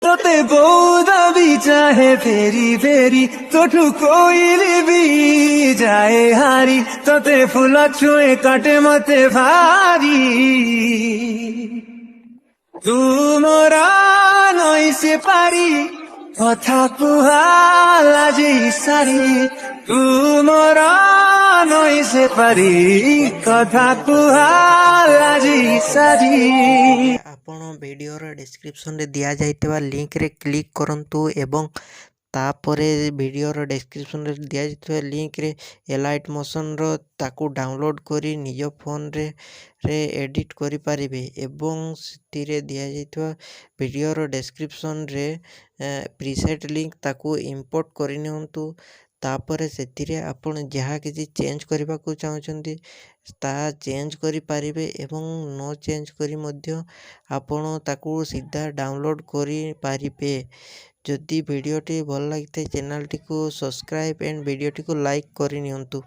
তোতে বৌদা B চাহে ফেরি ফেরি তোঠু Koili B যায় হারি তোতে ফুল ছুঁয়ে কাটে মতে ভারি তুমরা নই সে পারি কথা কুহালা যে সারি তুমরা নই সে পারি কথা কুহালা যে সারি। ଆପଣ ଭିଡ଼ିଓର ଡେସ୍କ୍ରିପସନ୍ରେ ଦିଆଯାଇଥିବା ଲିଙ୍କରେ କ୍ଲିକ୍ କରନ୍ତୁ ଏବଂ ତାପରେ ଭିଡ଼ିଓର ଡେସ୍କ୍ରିପସନ୍ରେ ଦିଆଯାଇଥିବା ଲିଙ୍କରେ ଏଲାଇଟ୍ ମୋସନ୍ର ତାକୁ ଡାଉନଲୋଡ଼୍ କରି ନିଜ ଫୋନ୍ରେ ଏଡ଼ିଟ୍ କରିପାରିବେ ଏବଂ ସେଥିରେ ଦିଆଯାଇଥିବା ଭିଡ଼ିଓର ଡେସ୍କ୍ରିପସନ୍ରେ ପ୍ରିସେଟ୍ ଲିଙ୍କ ତାକୁ ଇମ୍ପୋର୍ଟ କରିନିଅନ୍ତୁ। ତାପରେ ସେଥିରେ ଆପଣ ଯାହା କିଛି ଚେଞ୍ଜ କରିବାକୁ ଚାହୁଁଛନ୍ତି ତାହା ଚେଞ୍ଜ କରିପାରିବେ ଏବଂ ନ ଚେଞ୍ଜ କରି ମଧ୍ୟ ଆପଣ ତାକୁ ସିଧା ଡାଉନଲୋଡ଼୍ କରିପାରିବେ। ଯଦି ଭିଡ଼ିଓଟି ଭଲ ଲାଗିଥାଏ ଚ୍ୟାନେଲଟିକୁ ସବସ୍କ୍ରାଇବ୍ ଏଣ୍ଡ ଭିଡ଼ିଓଟିକୁ ଲାଇକ୍ କରିନିଅନ୍ତୁ।